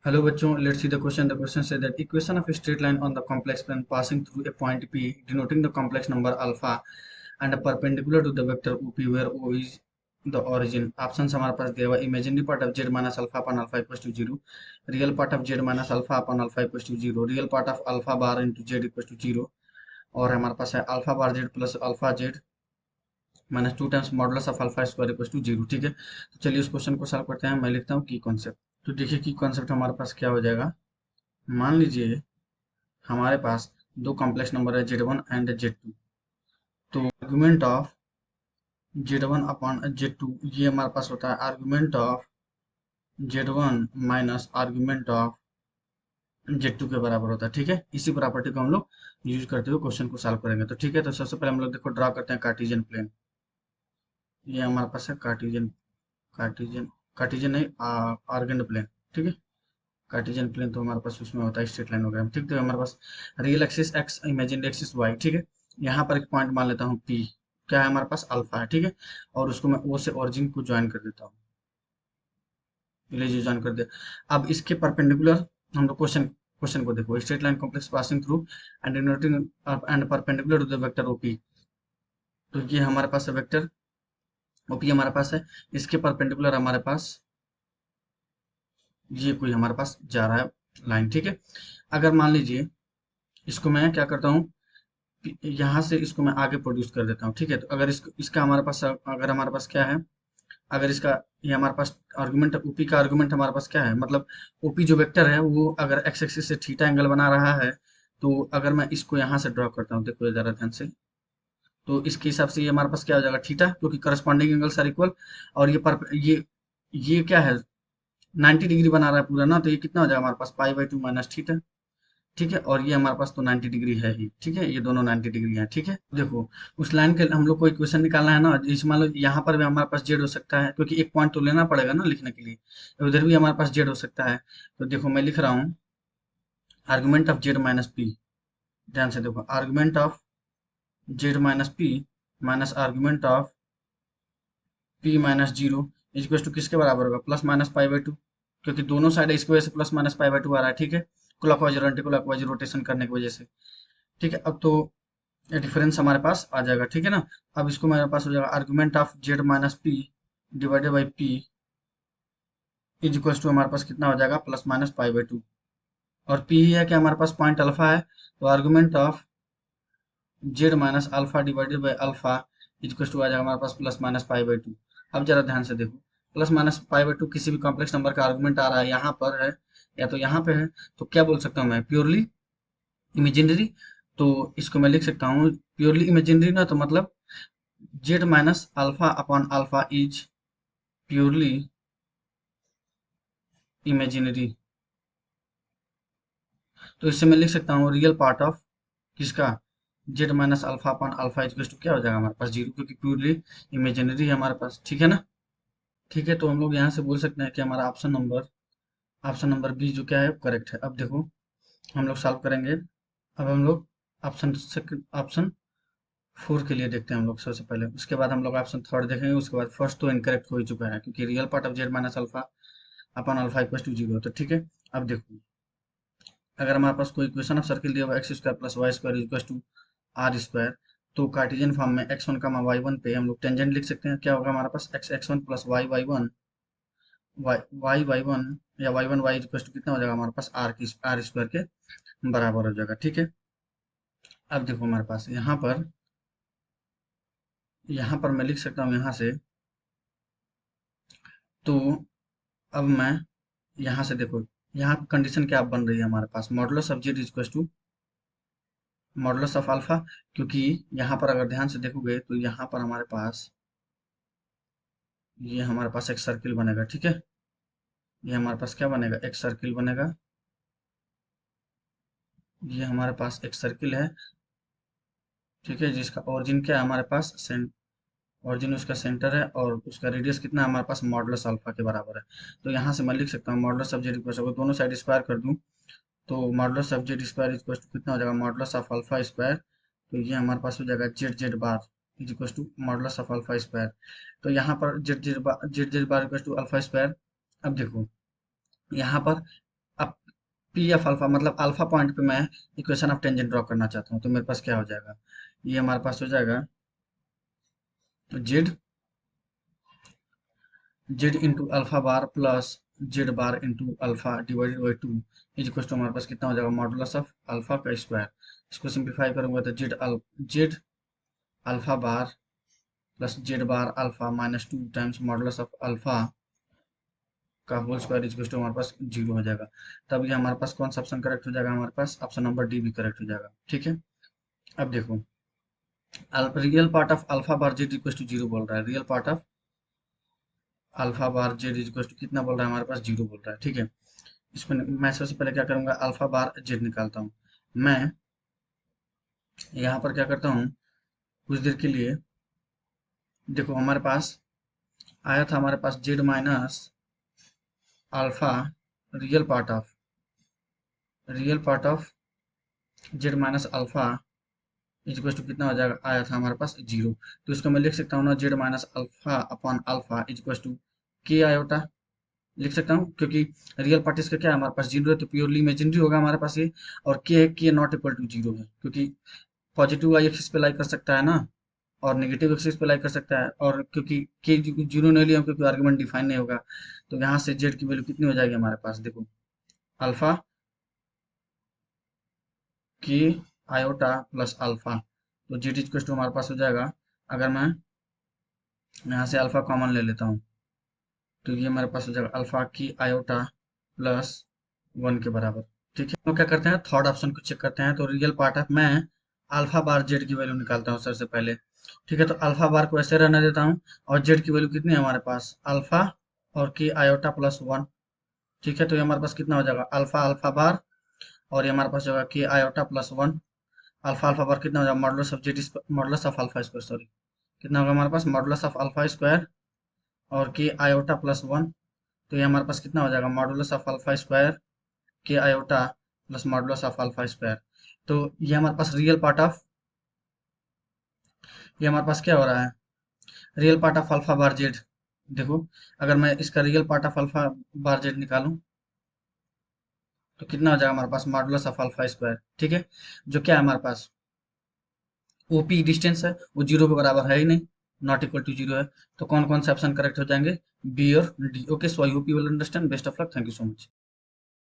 Hello बच्चों, let's see the question. The question says that equation of a straight line on the complex plane passing through a point P denoting the complex number alpha and perpendicular to the vector OP where O is the origin. Options हमारे पास दिया हुआ imaginary part of z minus alpha upon alpha equals to 0, real part of z minus alpha upon alpha equals to 0, real part of alpha bar into z equals to 0 और हमारे पास है alpha bar z plus alpha z minus 2 times modulus of alpha square equal to 0। ठीक है, तो चलिए उस question को solve करते हैं। मैं लिखता हूँ की कॉन्सेप्ट। तो देखिए की कॉन्सेप्ट हमारे पास क्या हो जाएगा। मान लीजिए हमारे पास दो कॉम्प्लेक्स नंबर है Z1 एंड Z2। तो argument of Z1 upon Z2 ये हमारे पास होता है argument of Z1 minus argument of Z2 के बराबर होता है। ठीक है, इसी प्रॉपर्टी को हम लोग यूज करते हुए क्वेश्चन को सॉल्व करेंगे। तो ठीक है, तो सबसे पहले हम लोग देखो ड्रा करते हैं कार्टेशियन प्लेन। ये हमारे पास है कार्टेशियन कार्टेशियन कार्टेशियन नहीं, आर्गेंड प्लेन। ठीक है, कार्टेशियन प्लेन तो हमारे पास उसमें होता है स्ट्रेट लाइन वगैरह में। ठीक, तो हमारे पास real axis x, imaginary axis y. ठीक है, यहाँ पर एक पॉइंट मान लेता हूँ पी, क्या है हमारे पास अल्फा है। ठीक है, और उसको मैं ओ से ओरिजिन को ज्वाइन कर देता हूँ। लीजिए ज्वाइन कर दिया। अब इसके परपेंडिकुलर हम लोग क्वेश्चन क्वेश्चन को देखो, straight line complex passing through and denoting and perpendicular to the vector OP. तो ये हमारे पास है वेक्टर ओपी हमारे पास है, इसके परपेंडिकुलर हमारे पास ये कोई हमारे पास जा रहा है लाइन। ठीक है, अगर मान लीजिए इसको मैं क्या करता हूँ, यहाँ से इसको मैं आगे प्रोड्यूस कर देता हूँ। ठीक है, तो अगर इसका हमारे पास अगर हमारे पास क्या है, अगर इसका ये हमारे पास आर्गुमेंट ओपी का आर्गुमेंट हमारे पास क्या है, मतलब ओपी जो वेक्टर है वो अगर एक्स एक्सिस से थीटा एंगल बना रहा है, तो अगर मैं इसको यहाँ से ड्रॉ करता हूँ, देखो जरा ध्यान से, तो इसके हिसाब से ये हमारे पास क्या हो जाएगा थीटा, क्योंकि करस्पॉन्डिंग एंगल्स आर इक्वल। और ये क्या है 90 डिग्री बना रहा है पूरा ना, तो ये कितना हो जाएगा हमारे पास pi by two minus theta. ठीक है, और ये हमारे पास तो 90 डिग्री है ही। ठीक है, ये दोनों 90 डिग्री है। ठीक है, देखो उस लाइन के हम लोग को इक्वेशन निकालना है ना, इस मान लो यहाँ पर भी हमारे पास जेड हो सकता है, क्योंकि एक पॉइंट तो लेना पड़ेगा ना लिखने के लिए। उधर भी हमारे पास जेड हो सकता है। तो देखो मैं लिख रहा हूँ argument of z minus p. ध्यान से देखो, argument of z minus p minus argument of p minus zero is to किसके बराबर होगा, plus minus pi by two, क्योंकि दोनों साइड इसकी वजह से plus minus pi by two आ रहा है। ठीक है, क्लॉकवाइज और एंटी क्लॉकवाइज रोटेशन करने की वजह से। ठीक है, अब तो ये डिफरेंस हमारे पास आ जाएगा। ठीक है ना, अब इसको मेरे पास हो जाएगा argument of z minus p divided by p is equal to हमारे पास कितना हो जाएगा, plus minus pi by two. और पी ही है कि हमारे पास पॉइंट अल्फा है, तो argument of z minus alpha divided by alpha is equal to आ जाएगा हमारे पास plus minus pi by two. अब जरा ध्यान से देखो, plus minus pi by two किसी भी कॉम्प्लेक्स नंबर का आर्गुमेंट आ रहा है, यहाँ पर है या तो यहाँ पे है, तो क्या बोल सकता हूँ मैं, प्योरली इमेजिनरी। तो इसको मैं लिख सकता हूँ प्योरली इमेजिनरी ना, तो मतलब z minus alpha upon alpha is purely imaginary. तो इससे मैं लिख सकता हूँ रियल पार्ट ऑफ किसका, z minus alpha upon alpha is to क्या हो जाएगा हमारे पास जीरो, क्योंकि प्योरली इमेजिनरी है हमारे पास। ठीक है ना, ठीक है, तो हम लोग यहाँ से बोल सकते हैं कि हमारा ऑप्शन नंबर बी जो क्या है करेक्ट है। अब देखो हम लोग सॉल्व करेंगे। अब हम लोग ऑप्शन ऑप्शन फोर के लिए देखते हैं हम लोग सबसे पहले, उसके बाद हम लोग ऑप्शन थर्ड देखेंगे, उसके बाद फर्स्ट तो इनकरेक्ट हो ही चुका है, क्योंकि real part of z minus alpha upon alpha equal to zero. तो ठीक है, अब देखो अगर हमारे पास कोई इक्वेशन ऑफ सर्किल दिया हुआ x square plus y square equal to r square, तो कार्टेशियन फॉर्म में एक्स वन का वाई वन पे हम लोग टेंजेंट लिख सकते हैं। क्या होगा हमारे पास x x one plus y y one y y one या y one y equal to कितना हो जाएगा हमारे पास आर स्क्वायर के बराबर हो जाएगा। ठीक है, अब देखो हमारे पास यहाँ पर मैं लिख सकता हूँ यहाँ से, तो अब मैं यहाँ से देखो, यहाँ कंडीशन क्या बन रही है हमारे पास, modulus of z equal to modulus of alpha. क्योंकि यहाँ पर अगर ध्यान से देखोगे तो यहाँ पर हमारे पास ये हमारे पास एक सर्किल बनेगा। ठीक है, ये हमारे पास क्या बनेगा, एक सर्किल बनेगा। ये हमारे पास एक सर्किल है। ठीक है, जिसका ओरिजिन क्या है हमारे पास, ओरिजिन उसका सेंटर है, और उसका रेडियस कितना है हमारे पास मॉडुलस अल्फा के बराबर है। तो यहाँ से मैं लिख सकता हूँ modulus of z equal to, दोनों साइड स्क्वायर कर दूं तो modulus of z square equal to कितना हो जाएगा, मॉडुलस ऑफ अल्फा स्क्वायर। तो ये हमारे पास हो जाएगा z z bar is equal to modulus of alpha square. तो यहाँ पर z z bar equal to alpha square. अब देखो यहाँ पर पी एफ अल्फा मतलब अल्फा पॉइंट पे मैं इक्वेशन ऑफ टेंजेंट ड्रॉ करना चाहता हूँ, तो मेरे पास क्या हो जाएगा, ये हमारे पास हो जाएगा z z into alpha bar plus z bar into alpha divided by two is equal to हमारे पास कितना हो जाएगा, मॉडुलस ऑफ अल्फा का स्क्वायर। इसको सिंप्लीफाई करूंगा तो z alpha bar plus z bar alpha minus two times modulus of alpha का whole square is equal to हमारे पास जीरो हो जाएगा। तब ये हमारे पास कौन सा ऑप्शन करेक्ट हो जाएगा, हमारे पास ऑप्शन नंबर डी भी करेक्ट हो जाएगा। ठीक है, अब देखो real part of alpha bar z equal to zero बोल रहा है, real part of alpha bar z equal to कितना बोल रहा है, हमारे पास जीरो बोल रहा है। ठीक है, इसमें मैं सबसे पहले क्या करूंगा, अल्फा बार जेड निकालता हूँ। मैं यहाँ पर क्या करता हूँ, कुछ देर के लिए देखो हमारे पास आया था, हमारे पास z minus alpha real part of z minus alpha is to कितना हो जाएगा, आया था हमारे पास जीरो। तो इसको मैं लिख सकता हूँ ना, z minus alpha upon alpha is to k iota लिख सकता हूँ, क्योंकि रियल पार्ट इसका क्या है, हमारे पास जीरो है, तो प्योरली इमेजिनरी होगा हमारे पास ये। और के नॉट इक्वल टू जीरो है, क्योंकि पॉजिटिव वाई एक्सिस पे लाई कर सकता है ना, और नेगेटिव एक्सिस पे लाई कर सकता है, और क्योंकि के जीरो नहीं लिया क्योंकि आर्गुमेंट डिफाइन नहीं होगा, तो यहाँ से जेड की वैल्यू कितनी हो जाएगी हमारे पास, देखो अल्फा के आयोटा प्लस अल्फा, तो जेड इक्वल टू हमारे पास हो जाएगा, अगर मैं यहाँ से अल्फा कॉमन ले लेता हूँ तो ये हमारे पास हो जाएगा अल्फा की आयोटा प्लस वन के बराबर। ठीक है, तो क्या करते हैं, थर्ड ऑप्शन को चेक करते हैं। तो रियल पार्ट ऑफ मैं अल्फा बार जेड की वैल्यू निकालता हूँ सबसे पहले। ठीक है, तो अल्फा बार को ऐसे रहने देता हूँ, और जेड की वैल्यू कितनी है हमारे पास, अल्फा और की आयोटा प्लस वन। ठीक है, तो ये हमारे पास कितना हो जाएगा, अल्फा अल्फा बार, और ये हमारे पास होगा की iota plus one. Alpha alpha bar कितना हो जाएगा, modulus of Z modulus of alpha square, sorry कितना होगा हमारे पास, मॉडुलस ऑफ अल्फा स्क्वायर और की आयोटा प्लस वन। तो ये हमारे पास कितना हो जाएगा, मॉडुलस ऑफ अल्फा स्क्वायर के iota plus modulus of alpha square. तो ये हमारे पास रियल पार्ट ऑफ, ये हमारे पास क्या हो रहा है, real part of alpha bar Z. देखो अगर मैं इसका real part of alpha bar Z निकालूं तो कितना हो जाएगा हमारे पास, मॉडुलस ऑफ अल्फा स्क्वायर। ठीक है, जो क्या है हमारे पास ओपी डिस्टेंस है, वो जीरो के बराबर है ही नहीं, नॉट इक्वल टू जीरो है। तो कौन कौन से ऑप्शन करेक्ट हो जाएंगे, बी और D. Okay, so I hope you will understand. Best of luck, thank you so much.